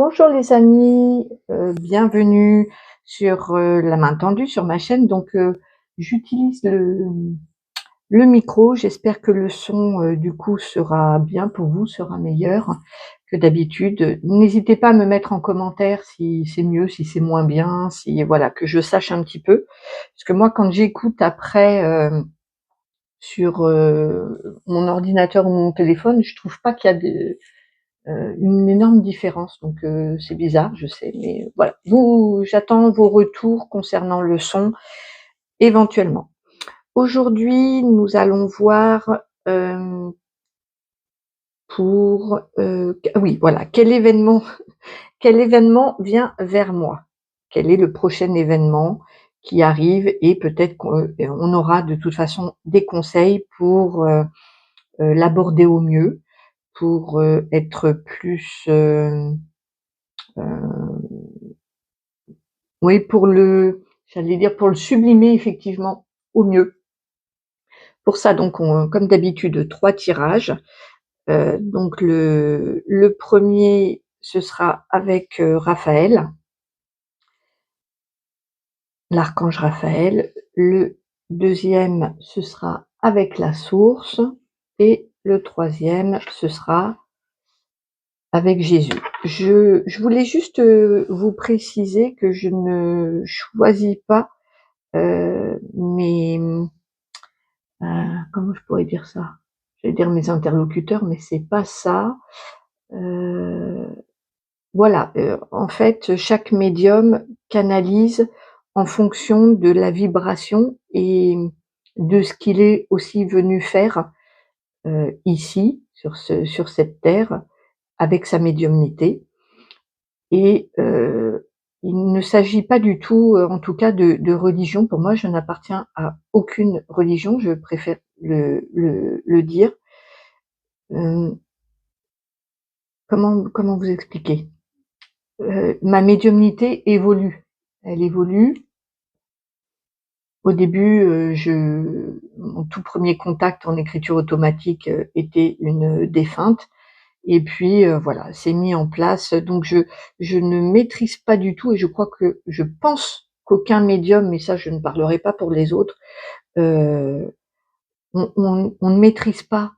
Bonjour les amis, bienvenue sur la main tendue sur ma chaîne. J'utilise le micro. J'espère que le son du coup sera bien pour vous, sera meilleur que d'habitude. N'hésitez pas à me mettre en commentaire si c'est mieux, si c'est moins bien, si voilà, que je sache un petit peu. Parce que moi quand j'écoute après sur mon ordinateur ou mon téléphone, je trouve pas qu'il y a une énorme différence, c'est bizarre, je sais, mais voilà. J'attends vos retours concernant le son, éventuellement. Aujourd'hui, nous allons voir oui, voilà, quel événement vient vers moi? Quel est le prochain événement qui arrive? Et peut-être qu'on aura de toute façon des conseils pour l'aborder au mieux, pour être plus oui, j'allais dire pour le sublimer effectivement au mieux. Pour ça, comme d'habitude, 3 tirages. Donc le premier, ce sera avec Raphaël, l'archange Raphaël. Le deuxième, ce sera avec la source. Et le troisième, ce sera avec Jésus. Je voulais juste vous préciser que je ne choisis pas mes comment je pourrais dire ça? J'allais dire mes interlocuteurs, mais c'est pas ça. Heu, voilà, en fait, chaque médium canalise en fonction de la vibration et de ce qu'il est aussi venu faire, ici, sur cette terre, avec sa médiumnité. Et il ne s'agit pas du tout, en tout cas de religion. Pour moi, je n'appartiens à aucune religion, je préfère le dire. Hem, comment vous expliquer? Ma médiumnité évolue. Elle évolue. Au début, mon tout premier contact en écriture automatique, était une défunte. Et puis, voilà, c'est mis en place. Donc je ne maîtrise pas du tout et je pense qu'aucun médium, mais ça je ne parlerai pas pour les autres, heu, on ne maîtrise pas,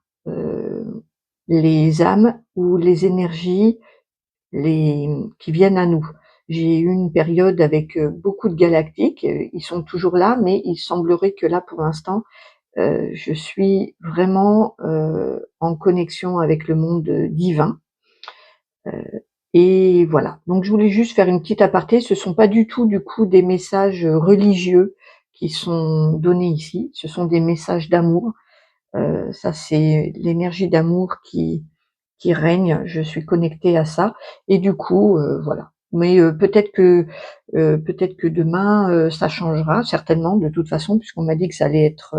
les âmes ou les énergies qui viennent à nous. J'ai eu une période avec, beaucoup de galactiques, ils sont toujours là, mais il semblerait que là, pour l'instant, je suis vraiment, en connexion avec le monde, divin. Et voilà, donc je voulais juste faire une petite aparté. Ce sont pas du tout, du coup, des messages, religieux qui sont donnés ici. Ce sont des messages d'amour. Ça, c'est l'énergie d'amour qui règne. Je suis connectée à ça et du coup, voilà. Mais, peut-être que demain, ça changera certainement de toute façon puisqu'on m'a dit que ça allait être,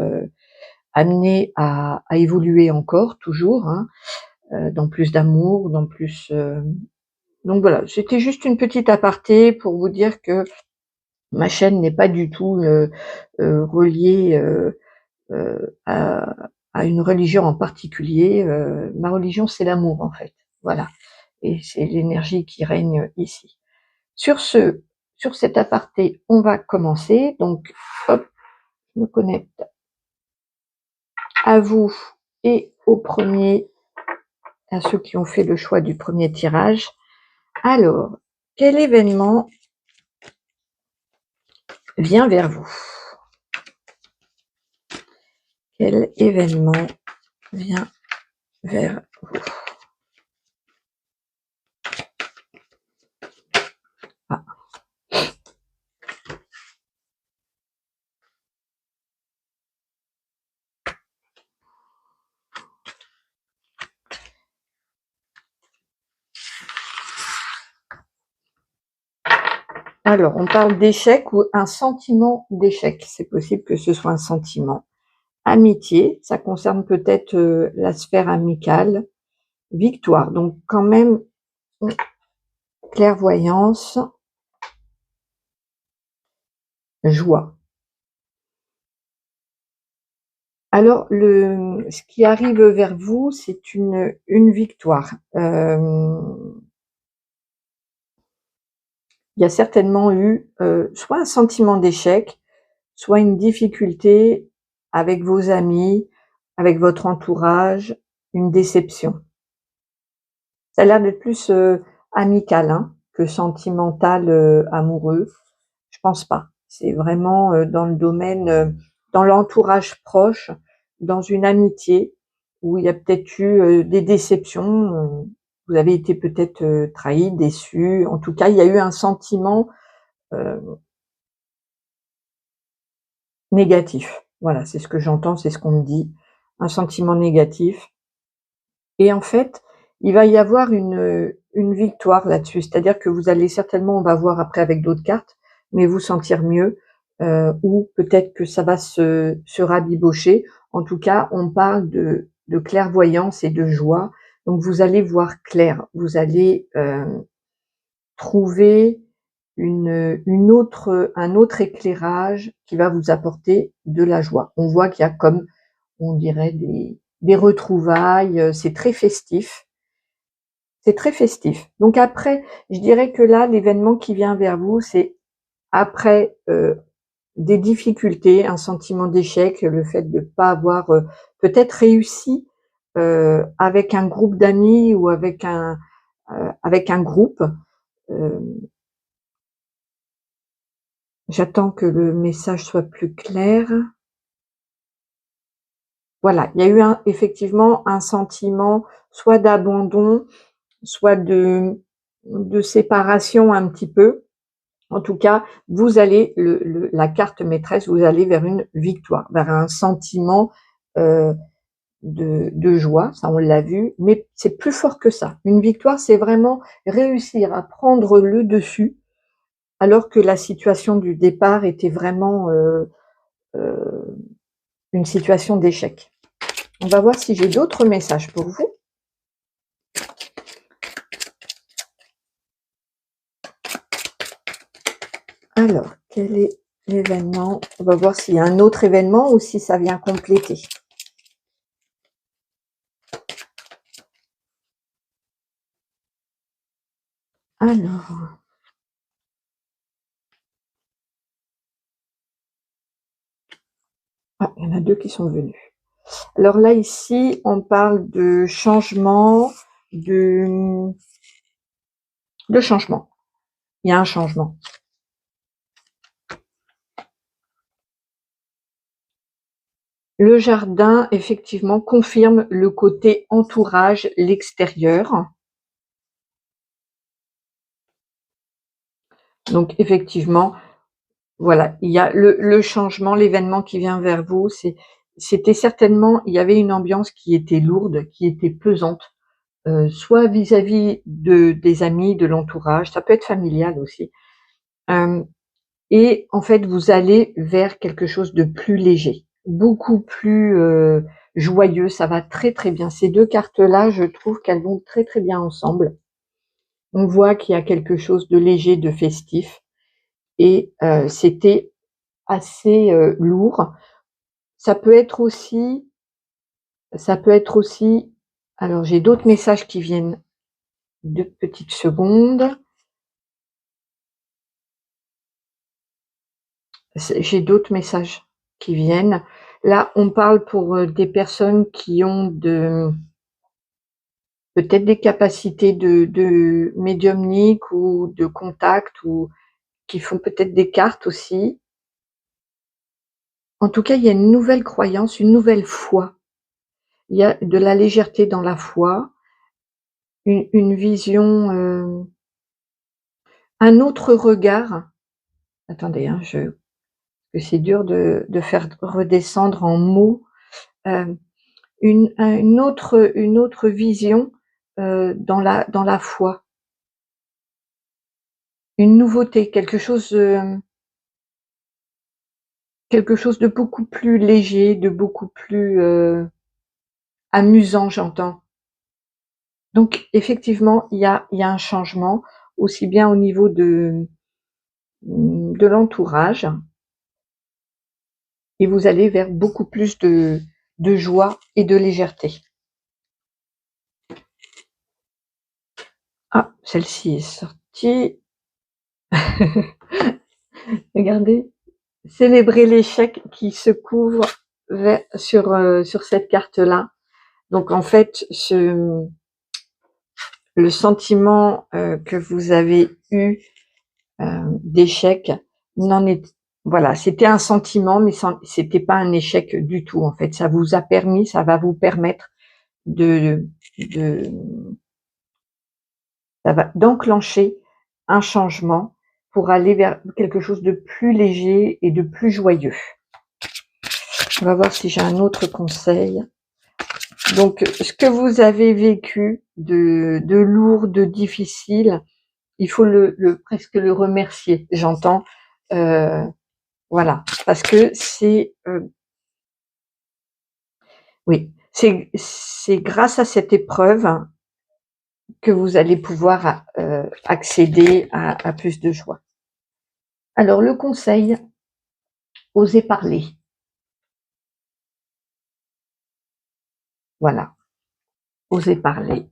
amené à évoluer encore toujours, hein, dans plus d'amour, dans plus, donc voilà, c'était juste une petite aparté pour vous dire que ma chaîne n'est pas du tout, reliée, à une religion en particulier. Ma religion, c'est l'amour, en fait. Voilà, et c'est l'énergie qui règne ici. Sur ce, sur cet aparté, on va commencer. Donc hop, je me connecte à vous et à ceux qui ont fait le choix du premier tirage. Alors, quel événement vient vers vous? Quel événement vient vers vous? Ah. Alors, on parle d'échec ou un sentiment d'échec. C'est possible que ce soit un sentiment. Amitié, ça concerne peut-être la sphère amicale. Victoire, donc quand même clairvoyance, joie. Alors, ce qui arrive vers vous, c'est une victoire. il y a certainement eu soit un sentiment d'échec, soit une difficulté avec vos amis, avec votre entourage, une déception. Ça a l'air d'être plus, amical, hein, que sentimental, amoureux. Je pense pas. C'est vraiment, dans le domaine, dans l'entourage proche, dans une amitié où il y a peut-être eu, des déceptions, vous avez été peut-être, trahis, déçus. En tout cas, il y a eu un sentiment, heu, négatif. Voilà, c'est ce que j'entends, c'est ce qu'on me dit. Un sentiment négatif. Et en fait, il va y avoir une victoire là-dessus. C'est-à-dire que vous allez certainement, on va voir après avec d'autres cartes, mais vous sentir mieux, ou peut-être que ça va se rabibocher. En tout cas, on parle de clairvoyance et de joie. Donc vous allez voir clair, vous allez, trouver un autre éclairage qui va vous apporter de la joie. On voit qu'il y a comme, on dirait des retrouvailles, c'est très festif. C'est très festif. Donc après, je dirais que là, l'événement qui vient vers vous, c'est après, des difficultés, un sentiment d'échec, le fait de pas avoir, peut-être réussi, avec un groupe d'amis ou avec un groupe. Hem, J'attends que le message soit plus clair. Voilà, il y a eu effectivement un sentiment soit d'abandon, soit de séparation un petit peu. En tout cas, vous allez la carte maîtresse, vous allez vers une victoire, vers un sentiment, heu, de joie, ça on l'a vu, mais c'est plus fort que ça. Une victoire, c'est vraiment réussir à prendre le dessus, alors que la situation du départ était vraiment, heu, une situation d'échec. On va voir si j'ai d'autres messages pour vous. Alors, quel est l'événement? On va voir s'il y a un autre événement ou si ça vient compléter. Alors, ah, il y en a 2 qui sont venus. Alors là, ici, on parle de changement, de changement. Il y a un changement. Le jardin, effectivement, confirme le côté entourage, l'extérieur. Donc effectivement, voilà, il y a le changement, l'événement qui vient vers vous, c'était certainement, il y avait une ambiance qui était lourde, qui était pesante, soit vis-à-vis des amis, de l'entourage, ça peut être familial aussi. Hem Et en fait, vous allez vers quelque chose de plus léger, beaucoup plus, joyeux, ça va très, très bien. Ces 2 cartes-là, je trouve qu'elles vont très, très bien ensemble. On voit qu'il y a quelque chose de léger, de festif et c'était assez, lourd. Ça peut être aussi ça peut être aussi alors j'ai d'autres messages qui viennent, 2 petites secondes. J'ai d'autres messages qui viennent. Là, on parle pour, des personnes qui ont peut-être des capacités de médiumnique ou de contact ou qui font peut-être des cartes aussi. En tout cas, il y a une nouvelle croyance, une nouvelle foi. Il y a de la légèreté dans la foi, une vision, un autre regard. Attendez, hein, que c'est dur de faire redescendre en mots, hem une autre vision, dans la foi. Une nouveauté, quelque chose de beaucoup plus léger, de beaucoup plus, amusant, j'entends. Donc effectivement, il y a un changement, aussi bien au niveau de l'entourage et vous allez vers beaucoup plus de joie et de légèreté. Ah, celle-ci est sortie. Regardez, célébrer l'échec qui se couvre sur cette carte-là. Donc en fait, le sentiment que vous avez eu d'échec n'en est, voilà, c'était un sentiment, mais c'était pas un échec du tout. En fait, ça vous a permis, ça va vous permettre de ça va d'enclencher un changement pour aller vers quelque chose de plus léger et de plus joyeux. On va voir si j'ai un autre conseil. Donc, ce que vous avez vécu de lourd, de difficile, il faut presque le remercier, j'entends. Voilà, parce que oui, c'est grâce à cette épreuve que vous allez pouvoir accéder à plus de joie. Alors, le conseil, osez parler. Voilà, osez parler.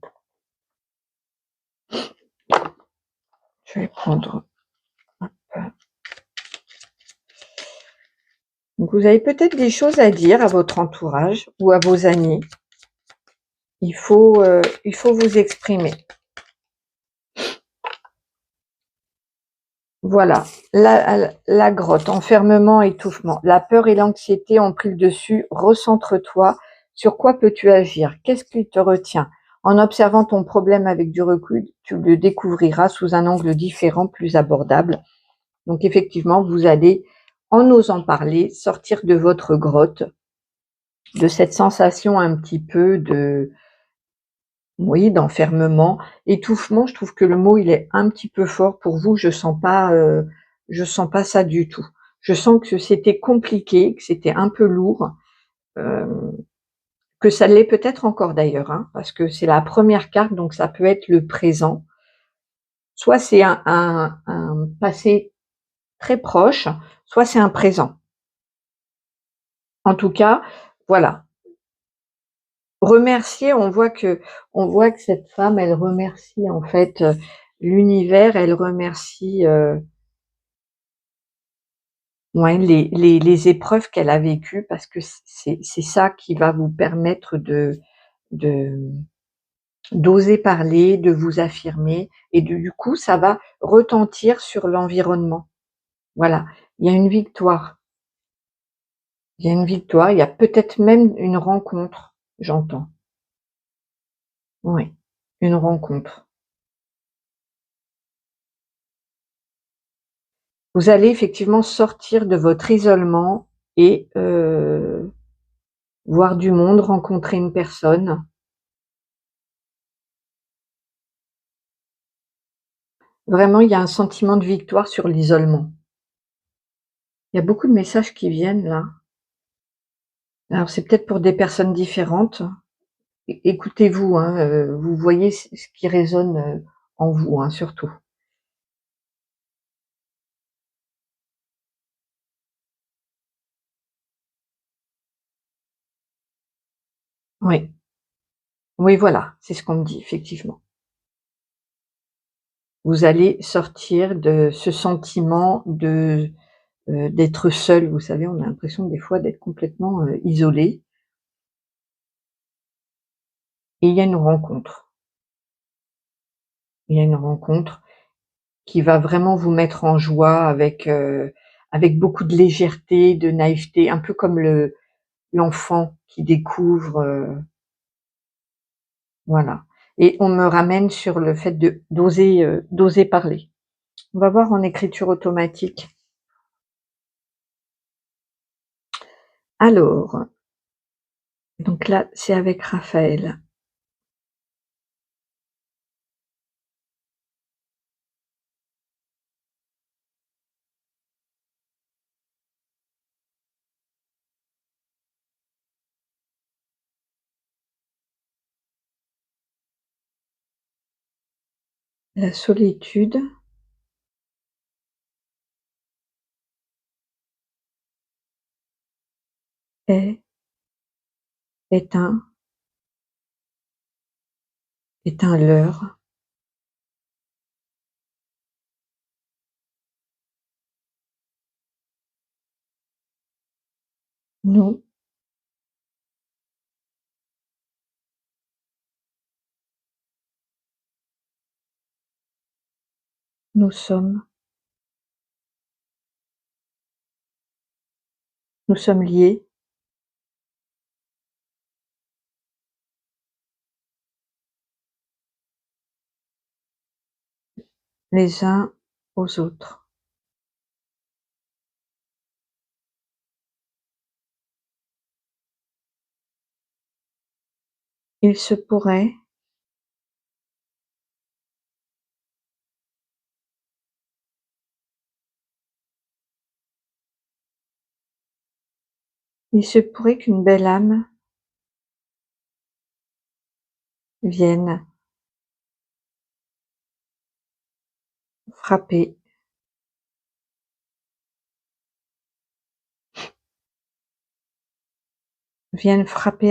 Je vais prendre un peu. Donc, vous avez peut-être des choses à dire à votre entourage ou à vos amis. Il faut vous exprimer. Voilà, la grotte, enfermement, étouffement. La peur et l'anxiété ont pris le dessus. Recentre-toi. Sur quoi peux-tu agir? Qu'est-ce qui te retient? En observant ton problème avec du recul, tu le découvriras sous un angle différent, plus abordable. Donc effectivement, vous allez, en osant parler, sortir de votre grotte, de cette sensation un petit peu oui, d'enfermement, étouffement. Je trouve que le mot il est un petit peu fort pour vous. Je sens pas ça du tout. Je sens que c'était compliqué, que c'était un peu lourd, euh, que ça l'est peut-être encore d'ailleurs, hein, parce que c'est la première carte, donc ça peut être le présent. Soit c'est un passé très proche, soit c'est un présent. En tout cas, voilà. Remercier, on voit que cette femme, elle remercie en fait l'univers, elle remercie ouais, les épreuves qu'elle a vécues, parce que c'est ça qui va vous permettre de d'oser parler, de vous affirmer, et du coup, ça va retentir sur l'environnement. Voilà, il y a une victoire. Il y a une victoire, il y a peut-être même une rencontre, j'entends. Oui, une rencontre. Vous allez effectivement sortir de votre isolement et voir du monde, rencontrer une personne. Vraiment, il y a un sentiment de victoire sur l'isolement. Il y a beaucoup de messages qui viennent là. Alors c'est peut-être pour des personnes différentes. Écoutez-vous, hein, vous voyez ce qui résonne en vous, hein, surtout. Oui, oui, voilà, c'est ce qu'on me dit, effectivement. Vous allez sortir de ce sentiment d'être seul. Vous savez, on a l'impression des fois d'être complètement isolé. Et il y a une rencontre. Il y a une rencontre qui va vraiment vous mettre en joie avec beaucoup de légèreté, de naïveté, un peu comme l'enfant qui découvre, voilà. Et on me ramène sur le fait d'oser parler. On va voir en écriture automatique. Alors, donc là, c'est avec Raphaël. La solitude est est un est un leurre Nous sommes liés les uns aux autres. Il se pourrait qu'une belle âme vienne frapper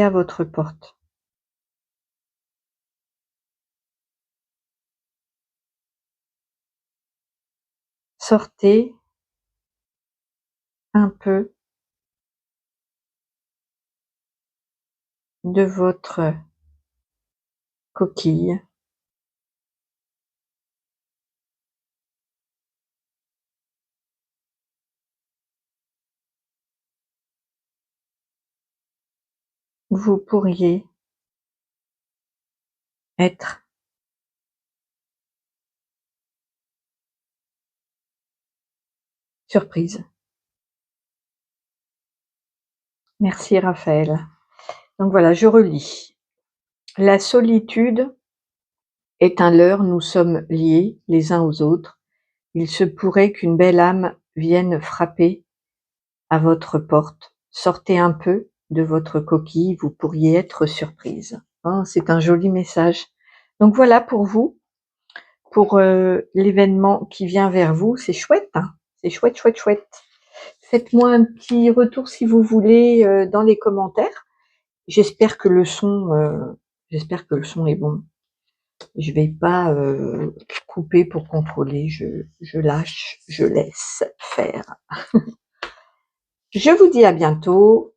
à votre porte. Sortez un peu de votre coquille. Vous pourriez être surprise. Merci Raphaël. Donc voilà, je relis. La solitude est un leurre, nous sommes liés les uns aux autres. Il se pourrait qu'une belle âme vienne frapper à votre porte. Sortez un peu de votre coquille, vous pourriez être surprise. Oh, c'est un joli message. Donc voilà pour vous, pour l'événement qui vient vers vous. C'est chouette, hein, c'est chouette, chouette, chouette. Faites-moi un petit retour si vous voulez dans les commentaires. J'espère que le son est bon. Je vais pas couper pour contrôler, je lâche, je laisse faire. Je vous dis à bientôt.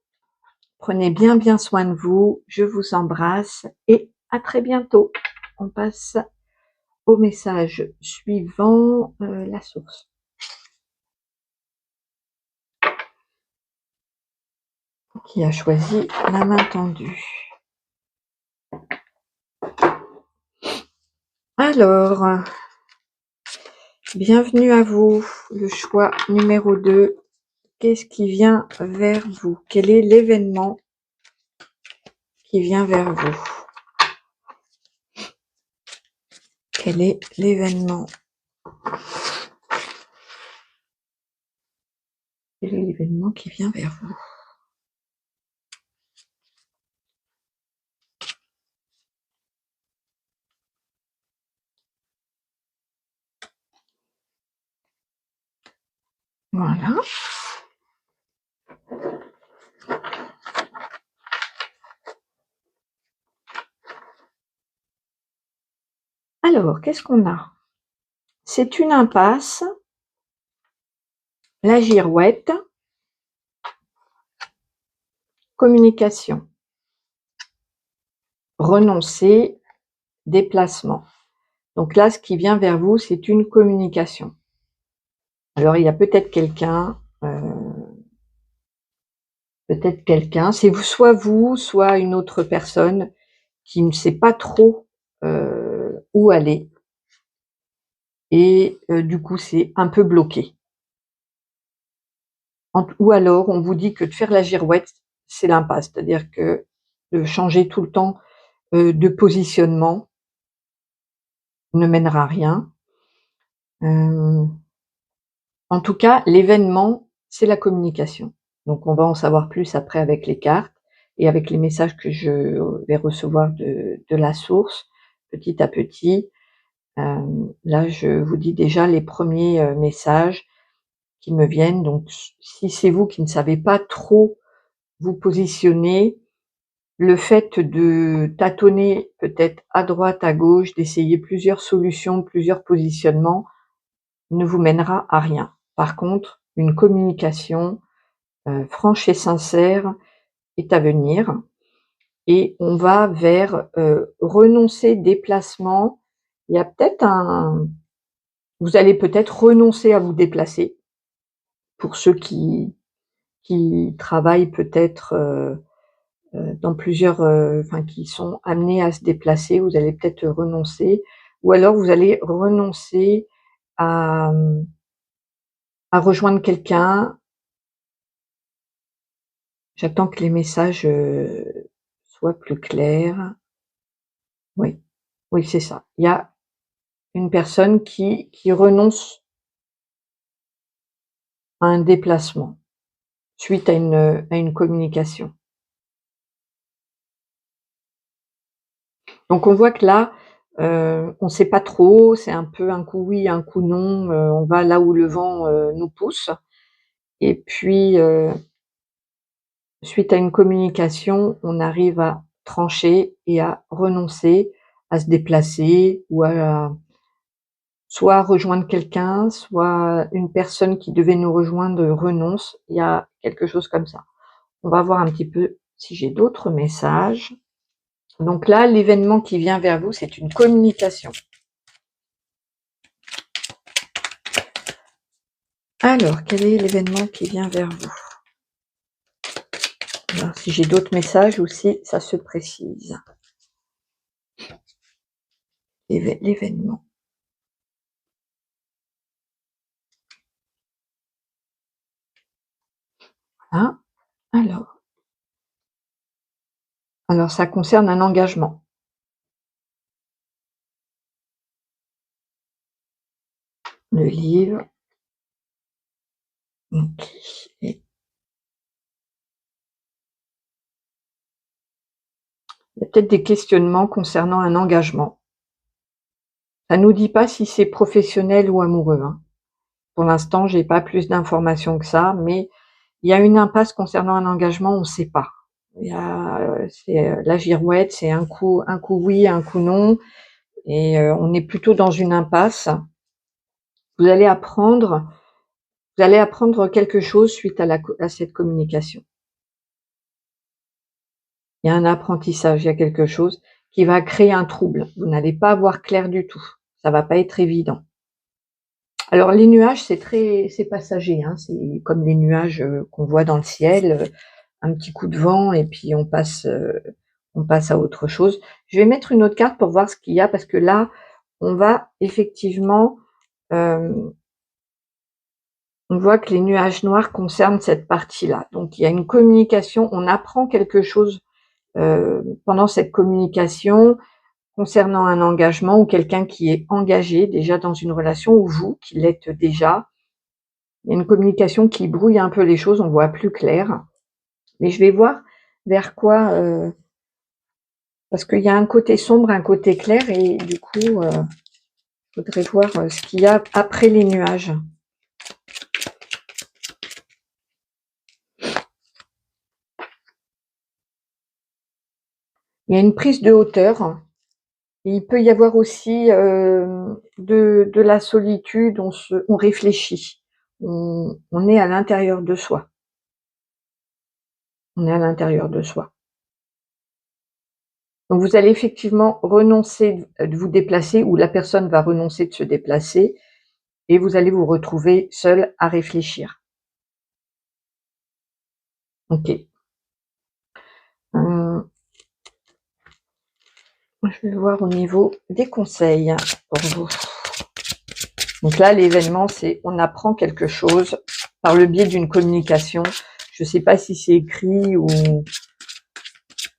Prenez bien bien soin de vous. Je vous embrasse et à très bientôt. On passe au message suivant, la source. Qui a choisi la main tendue. Alors, bienvenue à vous, le choix numéro 2. Qu'est-ce qui vient vers vous? Quel est l'événement qui vient vers vous? Quel est l'événement? Quel est l'événement qui vient vers vous? Voilà. Alors, qu'est-ce qu'on a? C'est une impasse, la girouette, communication, renoncer, déplacement. Donc là, ce qui vient vers vous, c'est une communication. Alors, il y a peut-être quelqu'un, c'est vous, soit une autre personne qui ne sait pas trop où aller. Et du coup, c'est un peu bloqué. Ou alors, on vous dit que de faire la girouette, c'est l'impasse. C'est-à-dire que de changer tout le temps de positionnement ne mènera à rien. En tout cas, l'événement, c'est la communication. Donc, on va en savoir plus après avec les cartes et avec les messages que je vais recevoir de la source, petit à petit. Là, je vous dis déjà les premiers messages qui me viennent. Donc, si c'est vous qui ne savez pas trop vous positionner, le fait de tâtonner peut-être à droite, à gauche, d'essayer plusieurs solutions, plusieurs positionnements, ne vous mènera à rien. Par contre, une communication, franche et sincère est à venir et on va vers, renoncer, déplacement. Il y a peut-être vous allez peut-être renoncer à vous déplacer pour ceux qui travaillent peut-être, dans plusieurs, enfin qui sont amenés à se déplacer, vous allez peut-être renoncer ou alors vous allez renoncer à, à rejoindre quelqu'un. J'attends que les messages, soient plus clairs. Oui, oui, c'est ça. Il y a une personne qui renonce à un déplacement suite à une communication. Donc on voit que là, on sait pas trop, c'est un peu un coup oui, un coup non, on va là où le vent, nous pousse et puis, suite à une communication, on arrive à trancher et à renoncer à se déplacer ou à soit rejoindre quelqu'un, soit une personne qui devait nous rejoindre renonce. Il y a quelque chose comme ça. On va voir un petit peu si j'ai d'autres messages. Donc là, l'événement qui vient vers vous, c'est une communication. Alors, quel est l'événement qui vient vers vous? Alors, si j'ai d'autres messages ou si ça se précise. L'événement. Voilà. Alors ça concerne un engagement. Le livre. OK. Et il y a peut-être des questionnements concernant un engagement. Ça nous dit pas si c'est professionnel ou amoureux, hein. Pour l'instant, j'ai pas plus d'informations que ça, mais il y a une impasse concernant un engagement, on sait pas. Il y a, c'est, la girouette, c'est un coup oui, un coup non et on est plutôt dans une impasse. Vous allez apprendre quelque chose suite à cette communication. Il y a un apprentissage, il y a quelque chose qui va créer un trouble. Vous n'allez pas voir clair du tout. Ça va pas être évident. Alors les nuages, c'est passager, hein, c'est comme les nuages, qu'on voit dans le ciel, un petit coup de vent et puis on passe à autre chose. Je vais mettre une autre carte pour voir ce qu'il y a parce que là, on va effectivement, on voit que les nuages noirs concernent cette partie-là. Donc il y a une communication, on apprend quelque chose, pendant cette communication concernant un engagement ou quelqu'un qui est engagé déjà dans une relation ou vous qui l'êtes déjà. Il y a une communication qui brouille un peu les choses, on voit plus clair. Mais je vais voir vers quoi, parce qu'il y a un côté sombre, un côté clair et du coup, il faudrait voir, ce qu'il y a après les nuages. Il y a une prise de hauteur. Il peut y avoir aussi, de la solitude, on réfléchit. On est à l'intérieur de soi. On est à l'intérieur de soi. Donc vous allez effectivement renoncer de vous déplacer ou la personne va renoncer de se déplacer et vous allez vous retrouver seul à réfléchir. OK. Je vais voir au niveau des conseils pour vous. Donc là, l'événement, c'est on apprend quelque chose par le biais d'une communication. Je ne sais pas si c'est écrit ou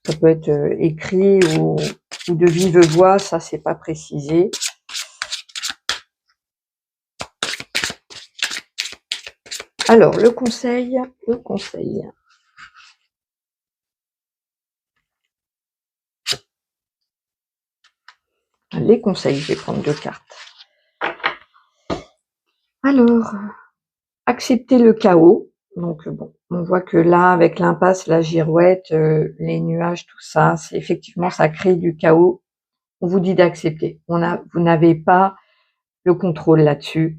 ça peut être écrit ou de vive voix, ça c'est pas précisé. Alors, le conseil. Les conseils, je vais prendre 2 cartes. Alors, accepter le chaos. Donc bon, on voit que là, avec l'impasse, la girouette, les nuages, tout ça, c'est effectivement, ça crée du chaos. On vous dit d'accepter. Vous n'avez pas le contrôle là-dessus.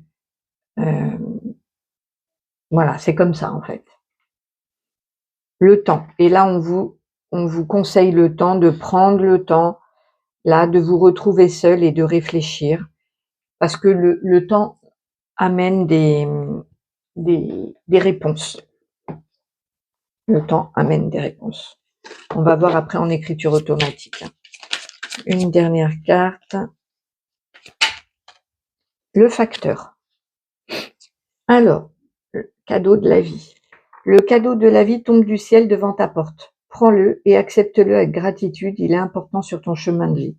Voilà, c'est comme ça en fait. le temps. Et là, on vous conseille le temps, de prendre le temps, là, de vous retrouver seul et de réfléchir. Parce que le temps amène des réponses. Le temps amène des réponses. On va voir après en écriture automatique. Une dernière carte. Le facteur. Alors, le cadeau de la vie. Le cadeau de la vie tombe du ciel devant ta porte. Prends-le et accepte-le avec gratitude. Il est important sur ton chemin de vie.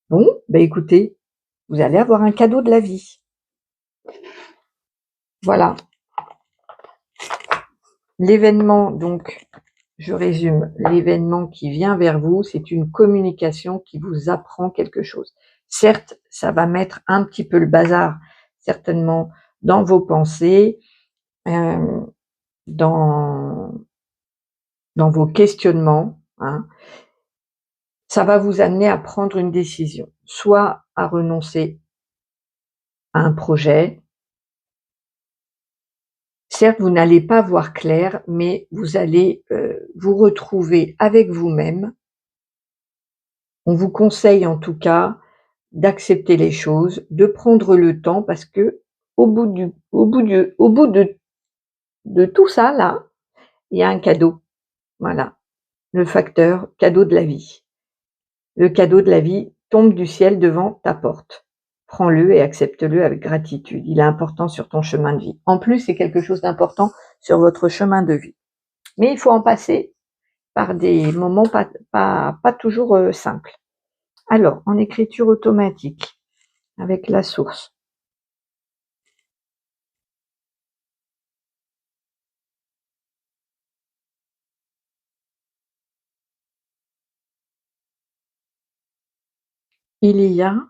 Bon, ben écoutez, vous allez avoir un cadeau de la vie. Voilà. L'événement, donc, je résume, l'événement qui vient vers vous, c'est une communication qui vous apprend quelque chose. Certes, ça va mettre un petit peu le bazar, certainement, dans vos pensées, dans vos questionnements, hein. Ça va vous amener à prendre une décision, soit à renoncer à un projet. Certes, vous n'allez pas voir clair, mais vous allez vous retrouver avec vous-même. On vous conseille en tout cas d'accepter les choses, de prendre le temps parce que au bout de tout ça là, il y a un cadeau. Voilà, le facteur cadeau de la vie. Le cadeau de la vie tombe du ciel devant ta porte. Prends-le et accepte-le avec gratitude. Il est important sur ton chemin de vie. En plus, c'est quelque chose d'important sur votre chemin de vie. Mais il faut en passer par des moments pas toujours simples. Alors, en écriture automatique, avec la source. Il y a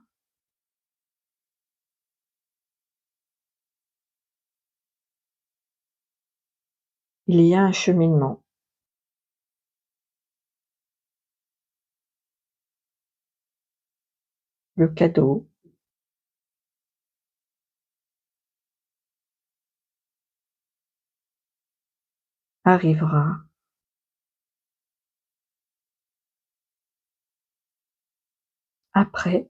un cheminement. Le cadeau arrivera après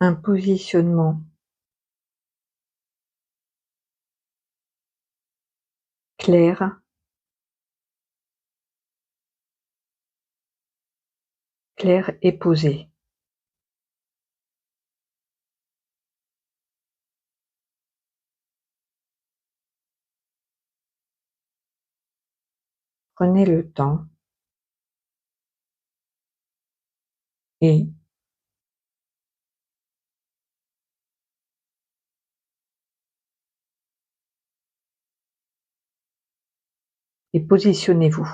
un positionnement clair, et posé. Prenez le temps et positionnez-vous.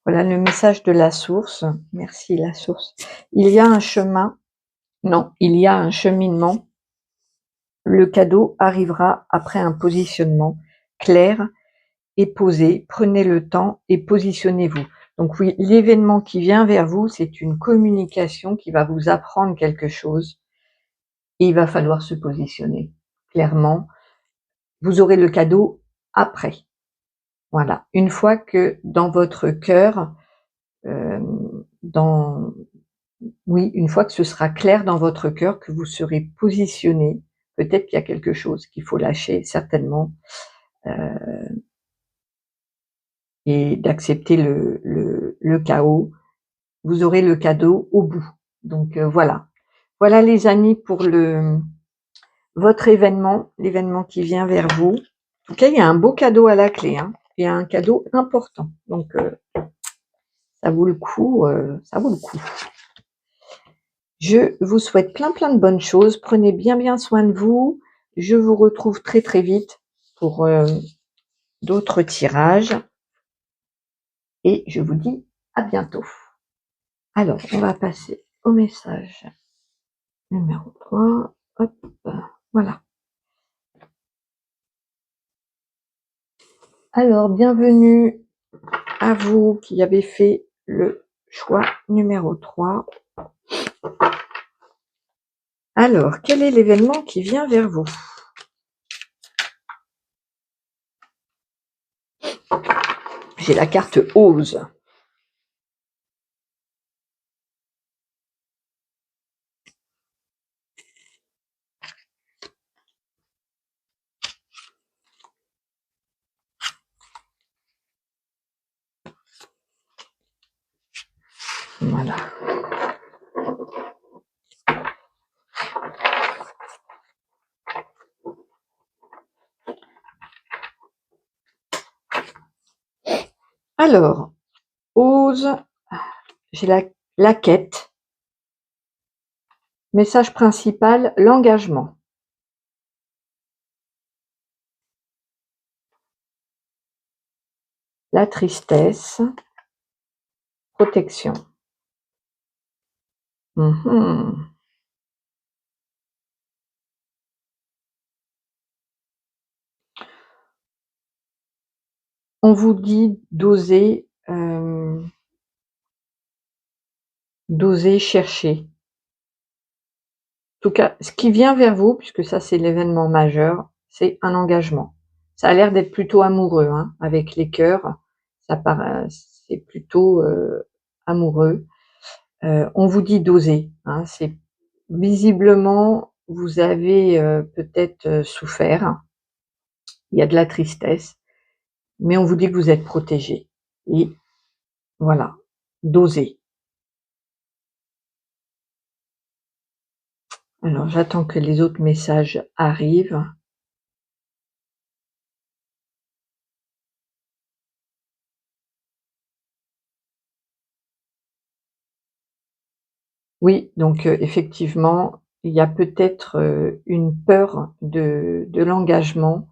Voilà le message de la source. Merci la source. Il y a un chemin. Non, il y a un cheminement. Le cadeau arrivera après un positionnement clair et posé. Prenez le temps et positionnez-vous. Donc oui, l'événement qui vient vers vous, c'est une communication qui va vous apprendre quelque chose et il va falloir se positionner clairement. Vous aurez le cadeau après. Voilà. Une fois que dans votre cœur, une fois que ce sera clair dans votre cœur, que vous serez positionné, peut-être qu'il y a quelque chose qu'il faut lâcher, certainement, et d'accepter le chaos. Vous aurez le cadeau au bout. Donc voilà. Voilà les amis pour votre événement, l'événement qui vient vers vous. En tout cas, il y a un beau cadeau à la clé, hein. Il y a un cadeau important. Donc ça vaut le coup, ça vaut le coup. Je vous souhaite plein de bonnes choses. Prenez bien soin de vous. Je vous retrouve très vite pour d'autres tirages. Et je vous dis à bientôt. Alors, on va passer au message numéro 3. Hop, voilà. Alors, bienvenue à vous qui avez fait le choix numéro 3. Alors, quel est l'événement qui vient vers vous? J'ai la carte Ose. Voilà. Alors, Ose, j'ai la quête. Message principal, l'engagement. La tristesse, protection. On vous dit d'oser chercher. En tout cas, ce qui vient vers vous, puisque ça c'est l'événement majeur, c'est un engagement. Ça a l'air d'être plutôt amoureux, hein, avec les cœurs, ça paraît, c'est plutôt amoureux. On vous dit d'oser, hein, c'est visiblement vous avez peut-être souffert, il y a de la tristesse, mais on vous dit que vous êtes protégé. Et voilà, d'oser. Alors j'attends que les autres messages arrivent. Oui, donc effectivement, il y a peut-être une peur de l'engagement.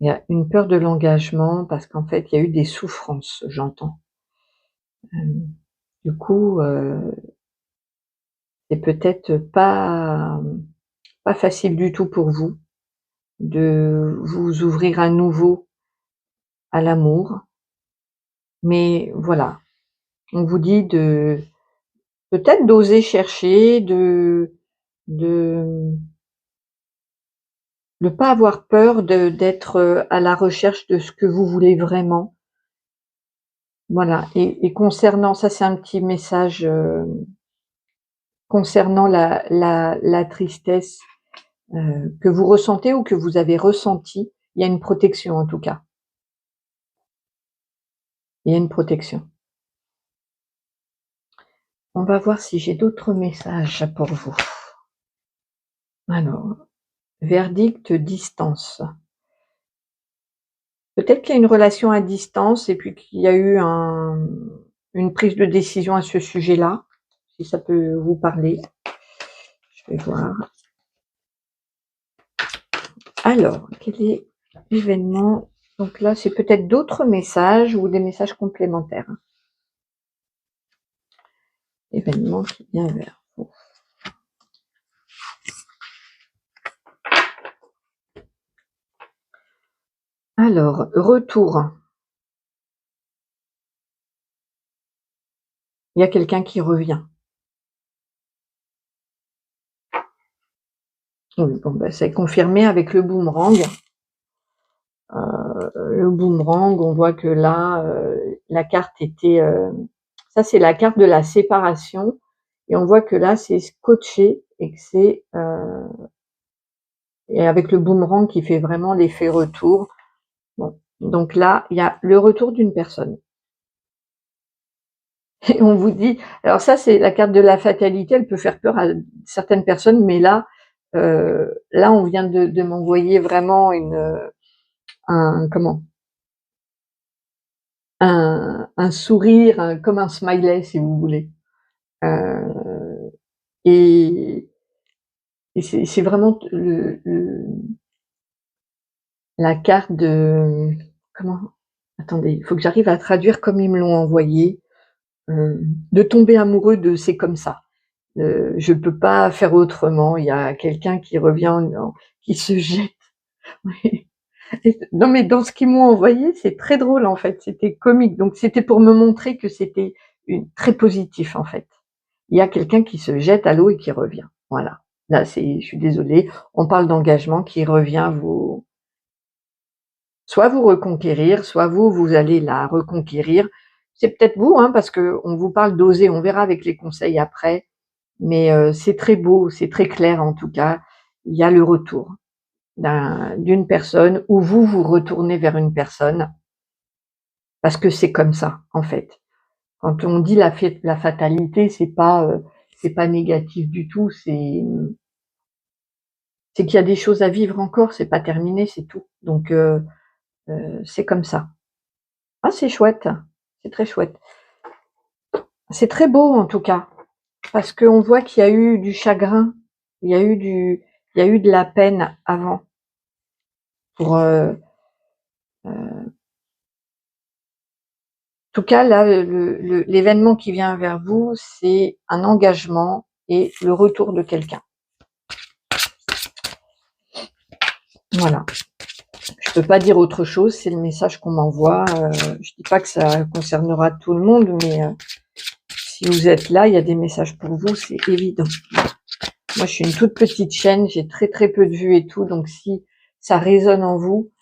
Il y a une peur de l'engagement parce qu'en fait, il y a eu des souffrances, j'entends. Du coup, c'est peut-être pas facile du tout pour vous de vous ouvrir à nouveau à l'amour. Mais voilà, on vous dit de peut-être d'oser chercher, de ne pas avoir peur d'être à la recherche de ce que vous voulez vraiment. Voilà, et concernant ça, c'est un petit message concernant la tristesse que vous ressentez ou que vous avez ressentie. Il y a une protection en tout cas. Il y a une protection. On va voir si j'ai d'autres messages pour vous. Alors, verdict distance. Peut-être qu'il y a une relation à distance et puis qu'il y a eu une prise de décision à ce sujet-là, si ça peut vous parler. Je vais voir. Alors, quel est l'événement? Donc là, c'est peut-être d'autres messages ou des messages complémentaires. Événement qui vient vers vous. Alors, retour. Il y a quelqu'un qui revient. Oui, bon, ben, c'est confirmé avec le boomerang. Le boomerang, on voit que là, la carte était... ça, c'est la carte de la séparation. Et on voit que là, c'est scotché et que c'est... et avec le boomerang qui fait vraiment l'effet retour. Bon, donc là, il y a le retour d'une personne. Et on vous dit... Alors ça, c'est la carte de la fatalité. Elle peut faire peur à certaines personnes, mais là, là, on vient de m'envoyer vraiment un sourire, comme un smiley, si vous voulez. Et c'est vraiment la carte de... Comment? Attendez, il faut que j'arrive à traduire comme ils me l'ont envoyé. De tomber amoureux de c'est comme ça. Je peux pas faire autrement. Il y a quelqu'un qui revient, qui se jette. Non, mais dans ce qu'ils m'ont envoyé, c'est très drôle en fait. C'était comique. Donc c'était pour me montrer que c'était très positif en fait. Il y a quelqu'un qui se jette à l'eau et qui revient. Voilà. Là, je suis désolée, on parle d'engagement qui revient soit vous reconquérir, soit vous allez la reconquérir. C'est peut-être vous, hein, parce que on vous parle d'oser, on verra avec les conseils après, mais c'est très beau, c'est très clair en tout cas. Il y a le retour d'une personne ou vous retournez vers une personne parce que c'est comme ça, en fait. Quand on dit la fatalité, c'est pas négatif du tout, c'est qu'il y a des choses à vivre encore, c'est pas terminé, c'est tout. Donc c'est comme ça. Ah, c'est chouette, c'est très chouette. C'est très beau en tout cas, parce qu'on voit qu'il y a eu du chagrin, il y a eu de la peine avant pour en tout cas là l'événement qui vient vers vous, c'est un engagement et le retour de quelqu'un. Voilà. Je peux pas dire autre chose, c'est le message qu'on m'envoie. Je dis pas que ça concernera tout le monde, mais si vous êtes là, il y a des messages pour vous, c'est évident. Moi, je suis une toute petite chaîne, j'ai très très peu de vues et tout, donc si ça résonne en vous,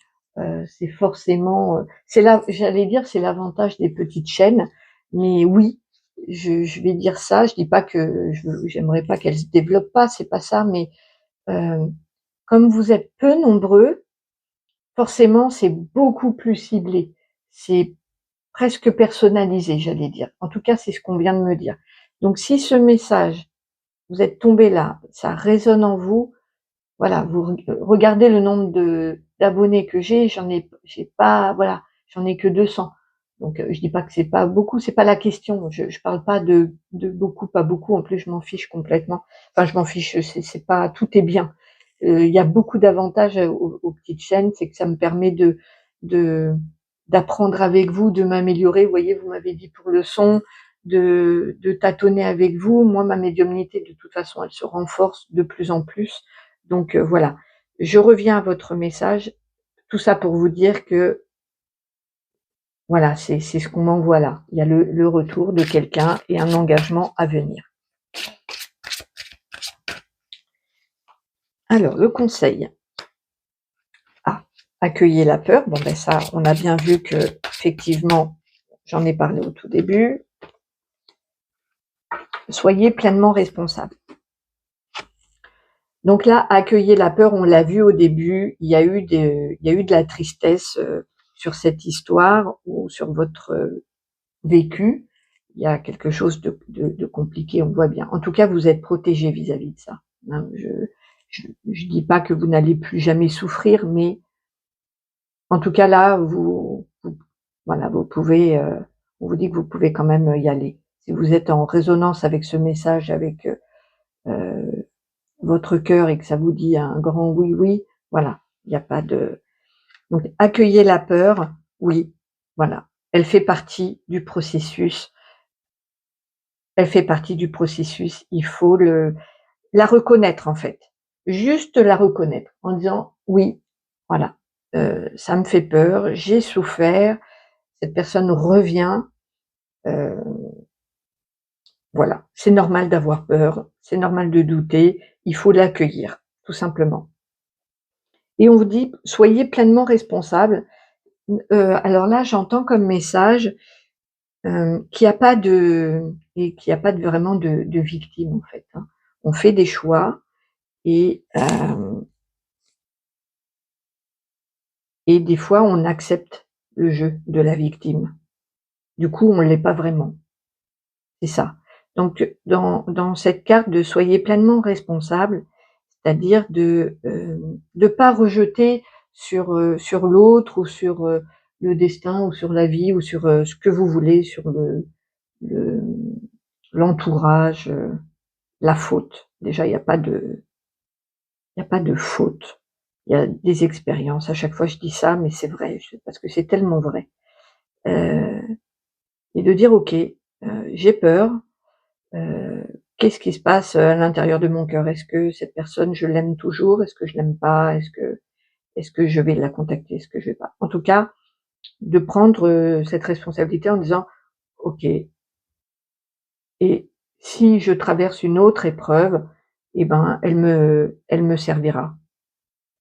c'est forcément, c'est là, j'allais dire, c'est l'avantage des petites chaînes, mais oui, je vais dire ça. Je dis pas que j'aimerais pas qu'elles se développent pas, c'est pas ça, mais comme vous êtes peu nombreux, forcément, c'est beaucoup plus ciblé. C'est presque personnalisé, j'allais dire. En tout cas, c'est ce qu'on vient de me dire. Donc, si ce message, vous êtes tombé là, ça résonne en vous, voilà, vous regardez le nombre d'abonnés que j'ai pas, voilà, j'en ai que 200. Donc, je dis pas que c'est pas beaucoup, c'est pas la question. Je parle pas de beaucoup, pas beaucoup. En plus, je m'en fiche complètement. Enfin, je m'en fiche, c'est pas, tout est bien. Il y a beaucoup d'avantages aux petites chaînes, c'est que ça me permet de d'apprendre avec vous, de m'améliorer. Vous voyez, vous m'avez dit pour le son, de tâtonner avec vous. Moi, ma médiumnité, de toute façon, elle se renforce de plus en plus. Donc voilà, je reviens à votre message. Tout ça pour vous dire que voilà, c'est ce qu'on m'envoie là. Il y a le retour de quelqu'un et un engagement à venir. Alors, le conseil. Ah, accueillez la peur. Bon, ben ça, on a bien vu que, effectivement, j'en ai parlé au tout début. Soyez pleinement responsable. Donc là, accueillez la peur, on l'a vu au début, il y a eu de la tristesse sur cette histoire ou sur votre vécu. Il y a quelque chose de compliqué, on voit bien. En tout cas, vous êtes protégé vis-à-vis de ça. Hein, je dis pas que vous n'allez plus jamais souffrir, mais en tout cas là, voilà, vous pouvez, on vous dit que vous pouvez quand même y aller. Si vous êtes en résonance avec ce message, avec votre cœur et que ça vous dit un grand oui, oui, voilà, il n'y a pas de... Donc, accueillez la peur, oui, voilà. Elle fait partie du processus. Elle fait partie du processus. Il faut la reconnaître, en fait. Juste la reconnaître en disant, oui, voilà, ça me fait peur, j'ai souffert, cette personne revient, euh, voilà. C'est normal d'avoir peur, c'est normal de douter, il faut l'accueillir, tout simplement. Et on vous dit, soyez pleinement responsable. Alors là, j'entends comme message qu'il n'y a pas vraiment de victime en fait. Hein. On fait des choix et des fois on accepte le jeu de la victime. Du coup, on ne l'est pas vraiment. C'est ça. Donc dans cette carte de soyez pleinement responsable, c'est-à-dire de pas rejeter sur l'autre ou sur le destin ou sur la vie ou sur ce que vous voulez, sur le l'entourage, la faute. Déjà, il y a pas de faute. Il y a des expériences. À chaque fois, je dis ça, mais c'est vrai, parce que c'est tellement vrai. Et de dire, ok, j'ai peur. Qu'est-ce qui se passe à l'intérieur de mon cœur? Est-ce que cette personne, je l'aime toujours? Est-ce que je l'aime pas? Est-ce que je vais la contacter? Est-ce que je vais pas? En tout cas, de prendre cette responsabilité en disant, ok, et si je traverse une autre épreuve, eh ben, elle me servira.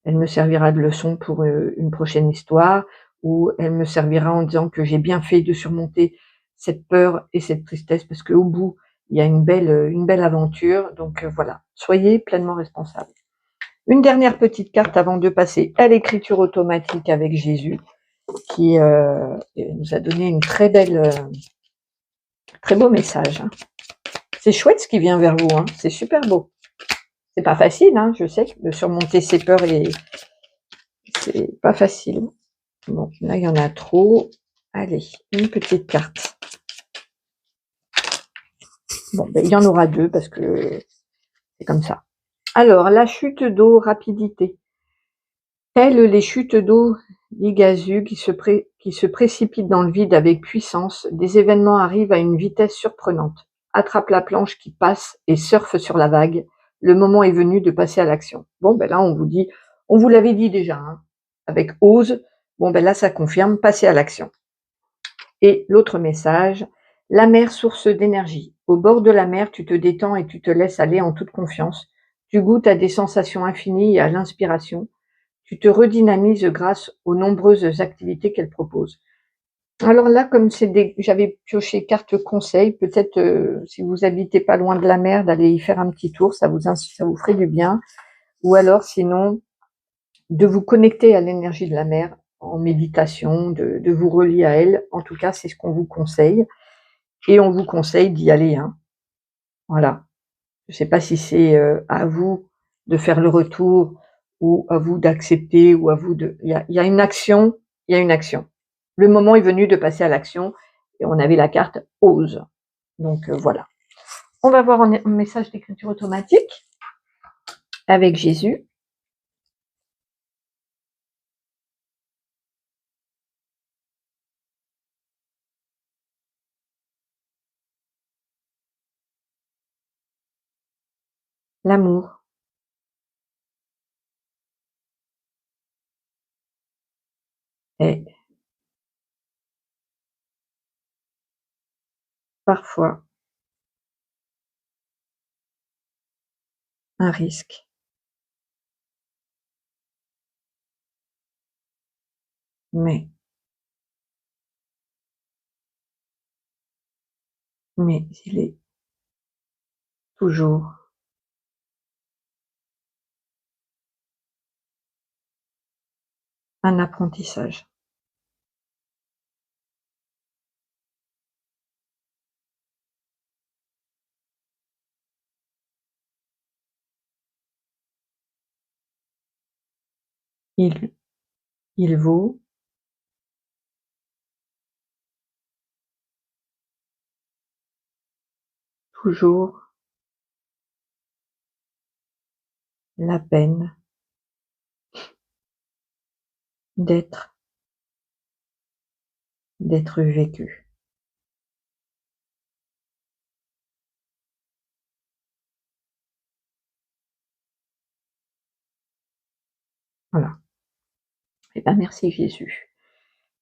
Elle me servira de leçon pour, une prochaine histoire, ou elle me servira en disant que j'ai bien fait de surmonter cette peur et cette tristesse parce qu'au bout, il y a une belle aventure, donc voilà. Soyez pleinement responsables. Une dernière petite carte avant de passer à l'écriture automatique avec Jésus, qui, nous a donné une très beau message, hein. C'est chouette ce qui vient vers vous, hein, c'est super beau. C'est pas facile, hein, je sais, de surmonter ses peurs et c'est pas facile. Bon, là, il y en a trop. Allez, une petite carte. Bon, ben, il y en aura deux parce que c'est comme ça. Alors, la chute d'eau, rapidité. Telles les chutes d'eau d'Iguazu qui se précipitent dans le vide avec puissance, des événements arrivent à une vitesse surprenante. Attrape la planche qui passe et surfe sur la vague. Le moment est venu de passer à l'action. Bon, ben là, on vous dit, on vous l'avait dit déjà, hein, avec ose. Bon, ben là, ça confirme, passez à l'action. Et l'autre message, la mer, source d'énergie. Au bord de la mer, tu te détends et tu te laisses aller en toute confiance. Tu goûtes à des sensations infinies et à l'inspiration. Tu te redynamises grâce aux nombreuses activités qu'elle propose. Alors là, comme j'avais pioché carte conseil, peut-être si vous habitez pas loin de la mer, d'aller y faire un petit tour, ça vous ferait du bien. Ou alors sinon, de vous connecter à l'énergie de la mer en méditation, de vous relier à elle. En tout cas, c'est ce qu'on vous conseille. Et on vous conseille d'y aller, hein. Voilà. Je ne sais pas si c'est à vous de faire le retour ou à vous d'accepter ou à vous de. Il y a une action, il y a une action. Le moment est venu de passer à l'action et on avait la carte ose. Donc voilà. On va voir un message d'écriture automatique avec Jésus. L'amour est parfois un risque, mais il est toujours un apprentissage. Il, il vaut toujours la peine d'être vécu. Voilà. Eh ben, merci Jésus.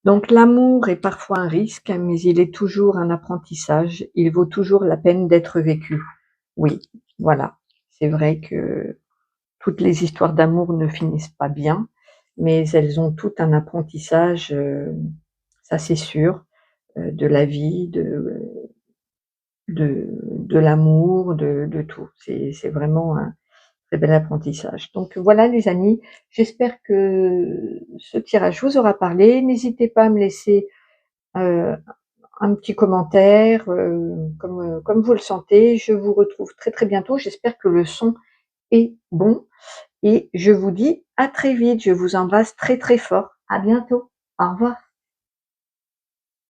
Donc l'amour est parfois un risque, mais il est toujours un apprentissage. Il vaut toujours la peine d'être vécu. Oui, voilà. C'est vrai que toutes les histoires d'amour ne finissent pas bien, mais elles ont tout un apprentissage, ça c'est sûr, de la vie, de l'amour, de tout. C'est vraiment un très bel apprentissage. Donc voilà les amis, j'espère que ce tirage vous aura parlé. N'hésitez pas à me laisser un petit commentaire, comme vous le sentez. Je vous retrouve très très bientôt. J'espère que le son est bon et je vous dis à très vite. Je vous embrasse très très fort. À bientôt. Au revoir.